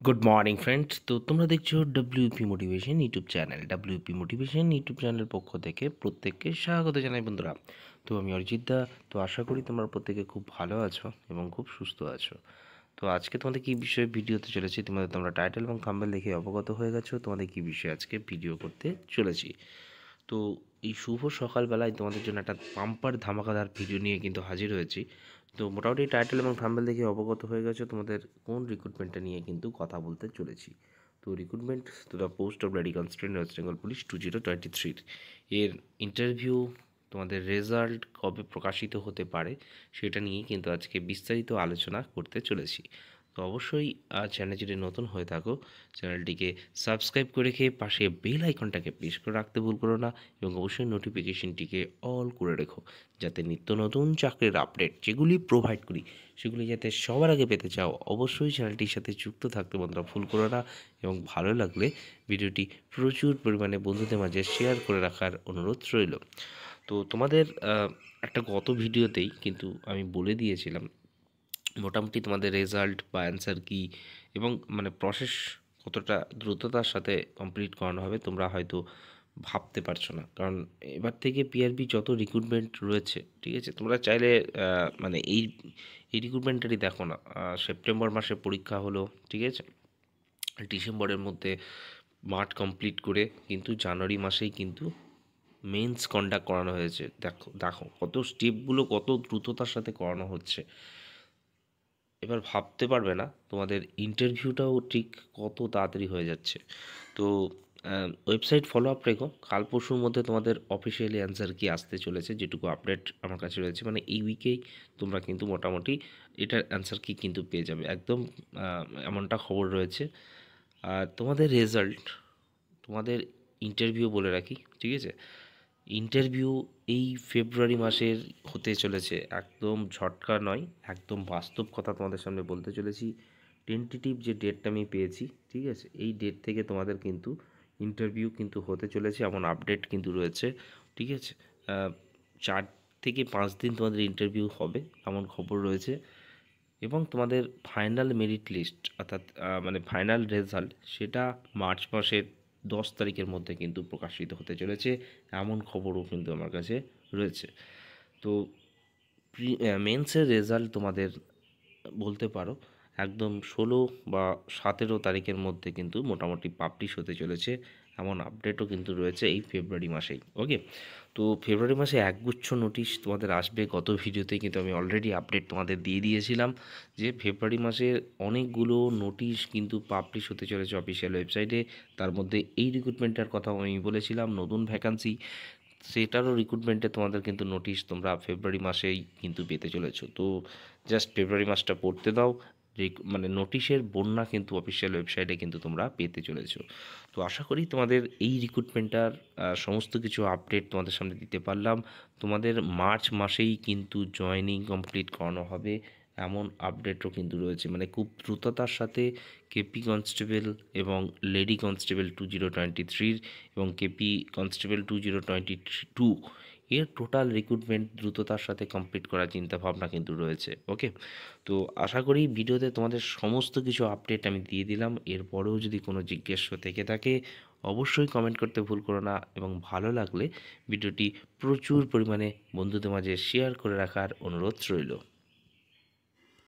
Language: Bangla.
Good morning friends. তো তোমরা দেখছো WP motivation YouTube channel. WP motivation YouTube চ্যানেলের পক্ষ থেকে প্রত্যেককে স্বাগত জানাই বন্ধুরা। তো আমি অরিজিৎ দা। তো আশা করি তোমরা প্রত্যেকে খুব ভালো আছো এবং খুব সুস্থ আছো। তো আজকে তোমাদের কী বিষয়ে ভিডিওতে চলেছি তোমরা টাইটেল এবং থাম্বনেল দেখে অবগত হয়ে গেছো তোমাদের কী বিষয়ে আজকে ভিডিও করতে চলেছি। তো এই শুভ সকালবেলায় তোমাদের জন্য একটা পাম্পার ধামাকাদার ভিডিও নিয়ে কিন্তু হাজির হয়েছি। তো মোটামুটি টাইটেল এবং থাম্বনেল দেখে অবগত হয়ে গেছো তোমাদের কোন রিক্রুটমেন্টটা নিয়ে কিন্তু কথা বলতে চলেছি। তো recruitment to the post of lady constable West Bengal police 2023 এর ইন্টারভিউ তোমাদের রেজাল্ট কবে প্রকাশিত হতে পারে সেটা নিয়ে কিন্তু আজকে বিস্তারিত আলোচনা করতে চলেছি। তো অবশ্যই চ্যানেল যদি নতুন হয়ে থাকো চ্যানেলটিকে সাবস্ক্রাইব করে রেখে পাশে বেল আইকনটাকে প্রেস করে রাখতে ভুল করো না এবং অবশ্যই নোটিফিকেশনটিকে অল করে রেখো, যাতে নিত্য নতুন চাকরির আপডেট যেগুলি প্রোভাইড করি সেগুলি যাতে সবার আগে পেতে চাও অবশ্যই চ্যানেলটির সাথে যুক্ত থাকতে বন্ধুরা ভুল করো না। এবং ভালো লাগলে ভিডিওটি প্রচুর পরিমাণে বন্ধুদের মাঝে শেয়ার করে রাখার অনুরোধ রইল। তো তোমাদের একটা গত ভিডিওতেই কিন্তু আমি বলে দিয়েছিলাম মোটামুটি তোমাদের রেজাল্ট বা অ্যান্সার কী এবং মানে প্রসেস কতটা দ্রুততার সাথে কমপ্লিট করানো হবে তোমরা হয়তো ভাবতে পারছো না, কারণ এবার থেকে পিআরবি যত রিক্রুটমেন্ট রয়েছে, ঠিক আছে, তোমরা চাইলে মানে এই রিক্রুটমেন্টেরই দেখো না। সেপ্টেম্বর মাসে পরীক্ষা হলো, ঠিক আছে, ডিসেম্বরের মধ্যে মাঠ কমপ্লিট করে কিন্তু জানুয়ারি মাসেই কিন্তু মেন্স কন্ডাক্ট করানো হয়েছে। দেখো দেখো কত স্টেপগুলো কত দ্রুততার সাথে করানো হচ্ছে। এবার ভাবতে পারবে না তোমাদের ইন্টারভিউটাও ঠিক কত তাড়াতাড়ি হয়ে যাচ্ছে। তো ওয়েবসাইট ফলো আপ রেখো, কাল পরশুর মধ্যে তোমাদের অফিসিয়ালি অ্যান্সার কি আসতে চলেছে, যেটুকু আপডেট আমার কাছে রয়েছে, মানে এই উইকেই তোমরা কিন্তু মোটামুটি এটার অ্যান্সার কি কিন্তু পেয়ে যাবে একদম, এমনটা খবর রয়েছে। আর তোমাদের রেজাল্ট, তোমাদের ইন্টারভিউ বলে রাখি, ঠিক আছে, ইন্টারভিউ এই ফেব্রুয়ারি মাসের হতে চলেছে, একদম ঝটকা নয়, একদম বাস্তব কথা তোমাদের সামনে বলতে চলেছি। টেন্টেটিভ যে ডেটটা আমি পেয়েছি, ঠিক আছে, এই ডেট থেকে তোমাদের কিন্তু ইন্টারভিউ কিন্তু হতে চলেছে এমন আপডেট কিন্তু রয়েছে, ঠিক আছে। 4 থেকে 5 দিন তোমাদের ইন্টারভিউ হবে এমন খবর রয়েছে এবং তোমাদের ফাইনাল মেরিট লিস্ট অর্থাৎ মানে ফাইনাল রেজাল্ট সেটা মার্চ মাসের 10 তারিখের মধ্যে কিন্তু প্রকাশিত হতে চলেছে এমন খবরও কিন্তু আমার কাছে রয়েছে। তো মেন্সের রেজাল্ট তোমাদের বলতে পারো একদম 16 বা 17 তারিখের মধ্যে কিন্তু মোটামুটি পাবলিশ হতে চলেছে এমন আপডেটও কিন্তু রয়েছে এই ফেব্রুয়ারি মাসেই। ওকে, তো ফেব্রুয়ারি মাসে একগুচ্ছ নোটিশ তোমাদের আসবে। গত ভিডিওতে কিন্তু আমি অলরেডি আপডেট তোমাদের দিয়ে দিয়েছিলাম যে ফেব্রুয়ারি মাসে অনেকগুলো নোটিশ কিন্তু পাবলিশ হতে চলেছে অফিসিয়াল ওয়েবসাইটে। তার মধ্যে এই রিক্রুটমেন্টের কথাও আমি বলেছিলাম, নতুন ভ্যাকান্সি, সেটারও রিক্রুটমেন্টে তোমাদের কিন্তু নোটিশ তোমরা ফেব্রুয়ারি মাসেই কিন্তু পেতে চলেছো। তো জাস্ট ফেব্রুয়ারি মাসটা পড়তে দাও, মানে নোটিশের বন্যা কিন্তু অফিসিয়াল ওয়েবসাইটে কিন্তু তোমরা পেতে চলেছো। তো আশা করি তোমাদের এই রিক্রুটমেন্টটার সমস্ত কিছু আপডেট তোমাদের সামনে দিতে পারলাম। তোমাদের মার্চ মাসেই কিন্তু জয়েনিং কমপ্লিট করানো হবে এমন আপডেটও কিন্তু রয়েছে, মানে খুব দ্রুততার সাথে কেপি কনস্টেবল এবং লেডি কনস্টেবল 2023 এবং কেপি কনস্টেবল 2022 এর টোটাল রিক্রুটমেন্ট দ্রুততার সাথে কমপ্লিট করার চিন্তাভাবনা কিন্তু রয়েছে। ওকে, তো আশা করি ভিডিওতে তোমাদের সমস্ত কিছু আপডেট আমি দিয়ে দিলাম। এরপরেও যদি কোনো জিজ্ঞাসা থেকে থাকে অবশ্যই কমেন্ট করতে ভুল করো না এবং ভালো লাগলে ভিডিওটি প্রচুর পরিমাণে বন্ধুদের মাঝে শেয়ার করে রাখার অনুরোধ রইল।